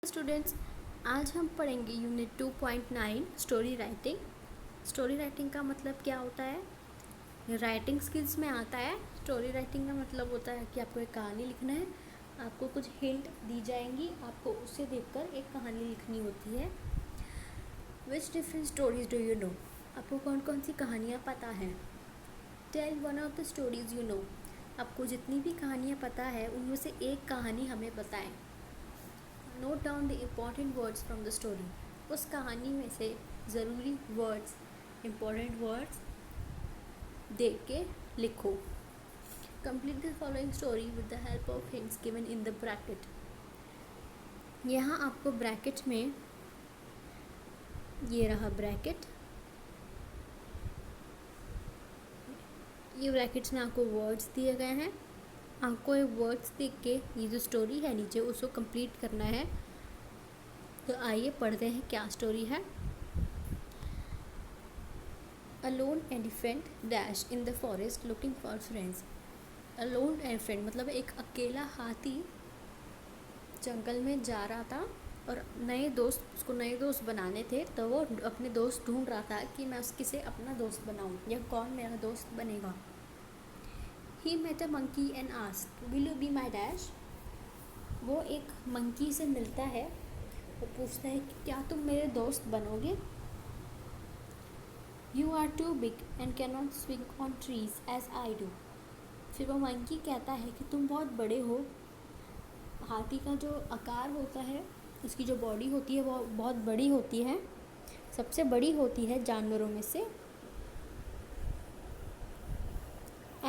Students, आज हम पढ़ेंगे unit 2.9 story writing. Story writing का मतलब क्या होता है? राइटिंग स्किल्स में आता है। स्टोरी राइटिंग का मतलब होता है कि आपको एक कहानी लिखना है, आपको कुछ हिंट दी जाएंगी, आपको उसे देखकर एक कहानी लिखनी होती है। Which different stories do you know? आपको कौन कौन सी कहानियाँ पता हैं? Tell one of the stories you know. आपको जितनी भी कहानियाँ पता है उनमें से एक कहानी हमें बताएं। Note down the important words from the story. उस कहानी में से ज़रूरी वर्ड्स, इम्पॉर्टेंट वर्ड्स देख के लिखो। Complete the following story with the help of hints given in the bracket. यहाँ आपको ब्रैकेट में, ये रहा ब्रैकेट, ये ब्रैकेट्स में आपको वर्ड्स दिए गए हैं। आपको ये वर्ड्स देख के ये जो स्टोरी है नीचे उसको कंप्लीट करना है। तो आइए पढ़ते हैं क्या स्टोरी है। A lone elephant dashed in the forest looking for friends. A lone elephant मतलब एक अकेला हाथी जंगल में जा रहा था और उसको नए दोस्त बनाने थे, तो वो अपने दोस्त ढूंढ रहा था कि मैं उसके से अपना दोस्त बनाऊं या कौन मेरा दोस्त बनेगा। He met a monkey and asked, "Will you be my dash?" वो एक मंकी से मिलता है, वो पूछता है कि क्या तुम मेरे दोस्त बनोगे? You are too big and cannot swing on trees as I do. फिर वो मंकी कहता है कि तुम बहुत बड़े हो। हाथी का जो आकार होता है, उसकी जो बॉडी होती है वो बहुत बड़ी होती है, सबसे बड़ी होती है जानवरों में से।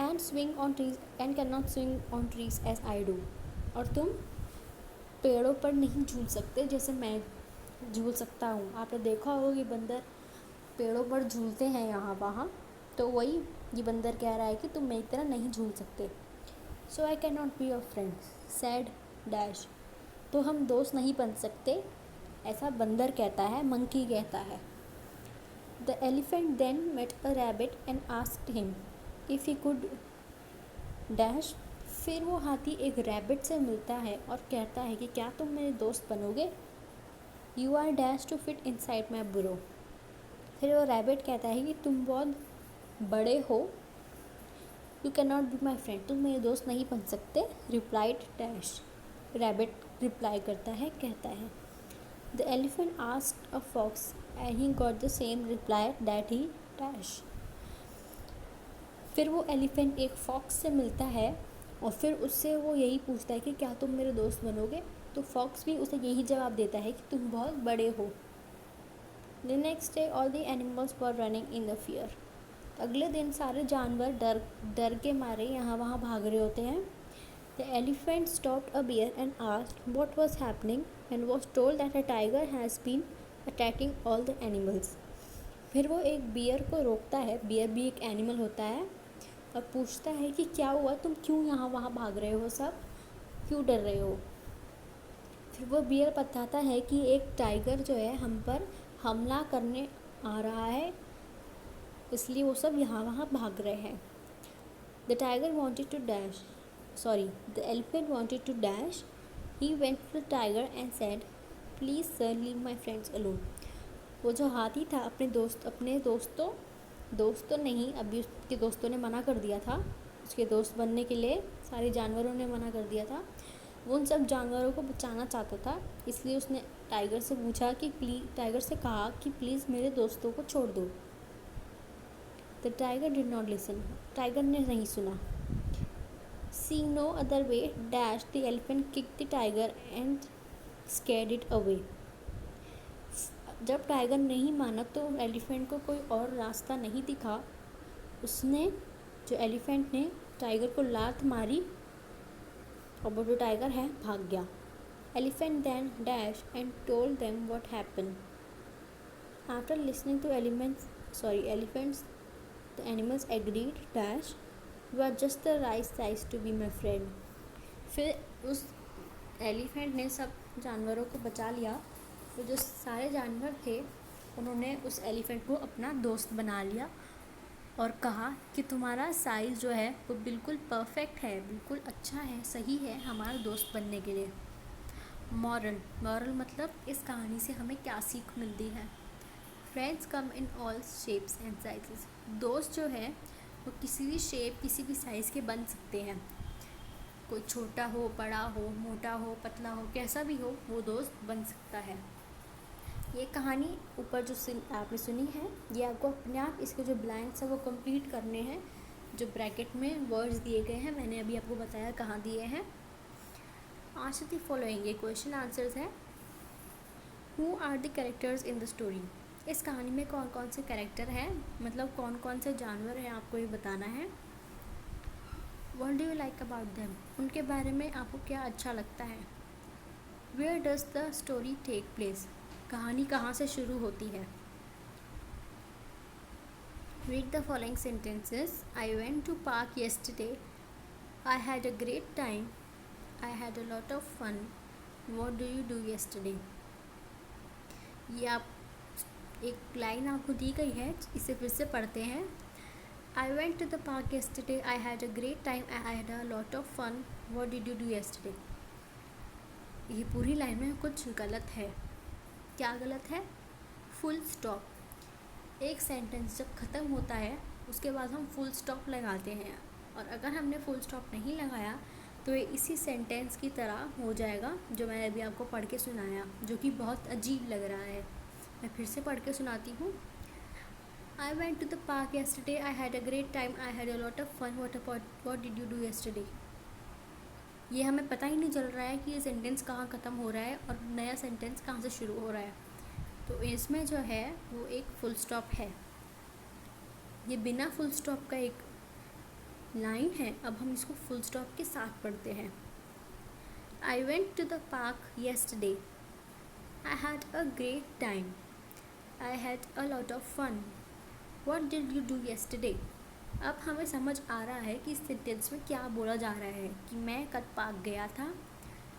And swing on trees and cannot swing on trees as I do. और तुम पेड़ों पर नहीं झूल सकते जैसे मैं झूल सकता हूँ। आपने देखा होगा कि बंदर पेड़ों पर झूलते हैं यहाँ वहाँ, तो वही ये बंदर कह रहा है कि तुम मेरी तरह नहीं झूल सकते। So I can not be your friend sad dash. तो हम दोस्त नहीं बन सकते, ऐसा बंदर कहता है, मंकी कहता है। The elephant then met a rabbit and asked him if he could dash. फिर वो हाथी एक रैबिट से मिलता है और कहता है कि क्या तुम मेरे दोस्त बनोगे? You are dash to fit inside my burrow. फिर वो रैबिट कहता है कि तुम बहुत बड़े हो, you can not B my friend, तुम मेरे दोस्त नहीं बन सकते। Replied dash. रैबिट रिप्लाई करता है, कहता है। The elephant asked a fox and he got the same reply that he dash. फिर वो एलिफेंट एक फॉक्स से मिलता है और फिर उससे वो यही पूछता है कि क्या तुम मेरे दोस्त बनोगे? तो फॉक्स भी उसे यही जवाब देता है कि तुम बहुत बड़े हो। The next day all the animals were running in the fear. अगले दिन सारे जानवर डर के मारे यहाँ वहाँ भाग रहे होते हैं। The elephant stopped a bear and asked what was happening and was told that a tiger has been attacking all the animals. फिर वो एक बियर को रोकता है, बियर भी एक एनिमल होता है, और पूछता है कि क्या हुआ, तुम क्यों यहाँ वहाँ भाग रहे हो, सब क्यों डर रहे हो? फिर वो बियर बताता है कि एक टाइगर जो है हम पर हमला करने आ रहा है, इसलिए वो सब यहाँ वहाँ भाग रहे हैं। The tiger wanted to dash, the elephant wanted to dash. He went to the tiger and said, please sir leave my friends alone. वो जो हाथी था अपने दोस्तों नहीं, अभी उसके दोस्तों ने मना कर दिया था, उसके दोस्त बनने के लिए सारे जानवरों ने मना कर दिया था। वो उन सब जानवरों को बचाना चाहता था, इसलिए उसने टाइगर से कहा कि प्लीज़ मेरे दोस्तों को छोड़ दो। The tiger did not listen. Tiger ने नहीं सुना। Seeing no other way dash the elephant kicked the tiger and scared it away. जब टाइगर नहीं माना तो एलिफेंट को कोई और रास्ता नहीं दिखा, एलिफेंट ने टाइगर को लात मारी और वो जो टाइगर है भाग गया। Elephant then dash and told them what happened. After listening to elephant's the animals agreed dash, you are just the right size to be my friend. फिर उस एलिफेंट ने सब जानवरों को बचा लिया, तो जो सारे जानवर थे उन्होंने उस एलिफेंट को अपना दोस्त बना लिया और कहा कि तुम्हारा साइज़ जो है वो बिल्कुल परफेक्ट है, बिल्कुल अच्छा है, सही है हमारा दोस्त बनने के लिए। मॉरल मतलब इस कहानी से हमें क्या सीख मिलती है। Friends come in all shapes and sizes. दोस्त जो है वो किसी भी शेप किसी भी साइज़ के बन सकते हैं। कोई छोटा हो, बड़ा हो, मोटा हो, पतला हो, कैसा भी हो वो दोस्त बन सकता है। ये कहानी ऊपर जो आपने सुनी है ये आपको अपने आप इसके जो ब्लैंक्स हैं वो कंप्लीट करने हैं। जो ब्रैकेट में वर्ड्स दिए गए हैं मैंने अभी आपको बताया कहाँ दिए हैं। आंसर द फॉलोइंग, ये क्वेश्चन आंसर्स है। Who are the characters in the story. इस कहानी में कौन कौन से कैरेक्टर हैं, मतलब कौन कौन से जानवर हैं आपको ये बताना है। What do you like about them, उनके बारे में आपको क्या अच्छा लगता है। Where does the story take place, कहानी कहाँ से शुरू होती है। Read the following sentences. I went to park yesterday, I had a great time, I had a lot of fun, what do you do yesterday. ये आप एक line आपको दी गई है, इसे फिर से पढ़ते हैं। I went to the park yesterday, I had a great time, I had a lot of fun, what did you do yesterday. ये पूरी लाइन में कुछ गलत है। क्या गलत है। Full stop. एक सेंटेंस जब ख़त्म होता है उसके बाद हम फुल स्टॉप लगाते हैं, और अगर हमने फुल स्टॉप नहीं लगाया तो ये इसी सेंटेंस की तरह हो जाएगा जो मैंने अभी आपको पढ़ के सुनाया, जो कि बहुत अजीब लग रहा है। मैं फिर से पढ़ के सुनाती हूँ। I went to the park yesterday, I had a great time, I had a lot of fun, what did you do yesterday. ये हमें पता ही नहीं चल रहा है कि ये सेंटेंस कहाँ ख़त्म हो रहा है और नया सेंटेंस कहाँ से शुरू हो रहा है। तो इसमें जो है वो एक फुल स्टॉप है। ये बिना फुल स्टॉप का एक लाइन है। अब हम इसको फुल स्टॉप के साथ पढ़ते हैं। I went to the park yesterday, I had a great time, I had a lot of fun, what did you do yesterday. अब हमें समझ आ रहा है कि इस सेंटेंस में क्या बोला जा रहा है कि मैं कल पार्क गया था,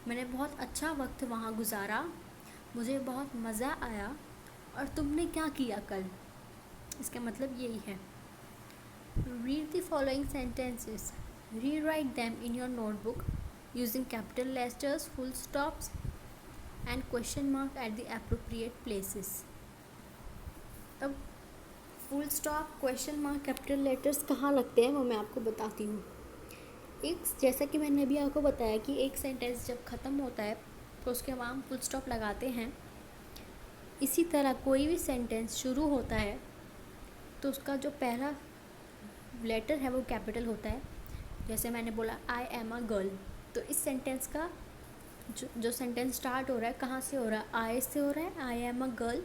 मैंने बहुत अच्छा वक्त वहाँ गुजारा, मुझे बहुत मज़ा आया, और तुमने क्या किया कल। इसका मतलब यही है। Read the following sentences, rewrite them in your notebook using capital letters, full stops and question mark at the appropriate places. अब full stop, question mark, capital letters कहाँ लगते हैं वो मैं आपको बताती हूँ। एक जैसा कि मैंने अभी आपको बताया कि एक सेंटेंस जब ख़त्म होता है तो उसके बाद हम फुल स्टॉप लगाते हैं। इसी तरह कोई भी सेंटेंस शुरू होता है तो उसका जो पहला लेटर है वो कैपिटल होता है। जैसे मैंने बोला आई एम अ गर्ल, तो इस सेंटेंस का जो सेंटेंस स्टार्ट हो रहा है कहाँ से हो रहा है, आई से हो रहा है। I am a girl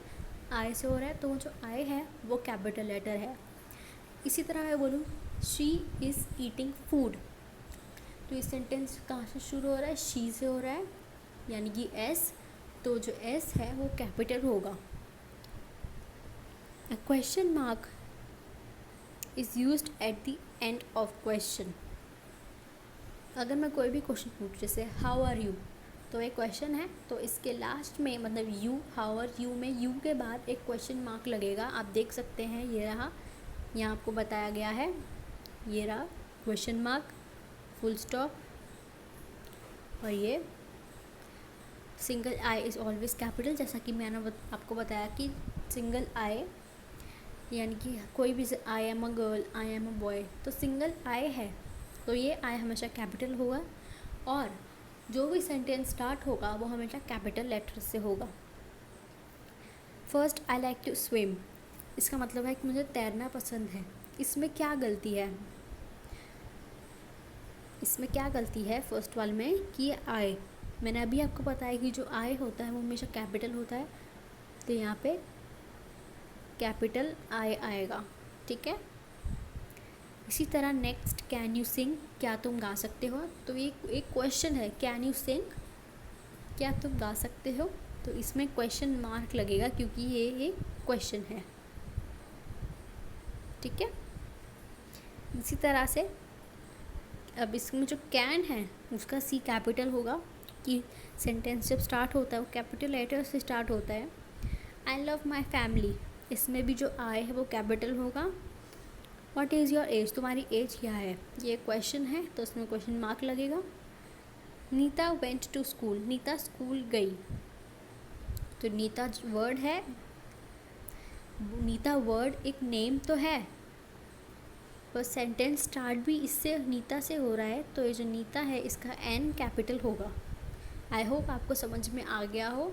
I से हो रहा है, तो वो जो आई है वो कैपिटल लेटर है। इसी तरह मैं बोलूँ शी इज़ ईटिंग फूड, तो इस सेंटेंस कहाँ से शुरू हो रहा है, शी से हो रहा है, यानी कि एस, तो जो एस है वो कैपिटल होगा। A question mark is used at the end of question. अगर मैं कोई भी क्वेश्चन पूछ जैसे हाउ आर यू, तो एक क्वेश्चन है, तो इसके लास्ट में मतलब यू, हाउ आर यू में यू के बाद एक क्वेश्चन मार्क लगेगा। आप देख सकते हैं ये रहा, यहाँ आपको बताया गया है, ये रहा क्वेश्चन मार्क, फुल स्टॉप, और ये single I is always capital. जैसा कि मैंने आपको बताया कि सिंगल आई यानी कि कोई भी, I am a girl, I am a boy, तो सिंगल आई है तो ये आई हमेशा कैपिटल होगा, और जो भी सेंटेंस स्टार्ट होगा वो हमेशा कैपिटल लेटर से होगा। First, I like to swim, इसका मतलब है कि मुझे तैरना पसंद है। इसमें क्या गलती है, इसमें क्या गलती है फर्स्ट वाले में कि आई, मैंने अभी आपको बताया कि जो आई होता है वो हमेशा कैपिटल होता है, तो यहाँ पे कैपिटल आई आएगा, ठीक है। इसी तरह नेक्स्ट, कैन यू सिंग, क्या तुम गा सकते हो, तो ये एक क्वेश्चन है, कैन यू सिंग, क्या तुम गा सकते हो, तो इसमें क्वेश्चन मार्क लगेगा क्योंकि ये एक क्वेश्चन है, ठीक है। इसी तरह से अब इसमें जो कैन है उसका सी कैपिटल होगा कि सेंटेंस जब स्टार्ट होता है वो कैपिटल लेटर से स्टार्ट होता है। आई लव माई फैमिली, इसमें भी जो आई है वो कैपिटल होगा। व्हाट इज़ योर एज, तुम्हारी एज क्या है, ये क्वेश्चन है तो उसमें क्वेश्चन मार्क लगेगा। Neeta went to school, Neeta school गई। तो नीता वर्ड है, नीता वर्ड एक नेम तो है, पर सेंटेंस स्टार्ट भी इससे नीता से हो रहा है, तो ये जो नीता है इसका एन कैपिटल होगा। आई होप आपको समझ में आ गया हो।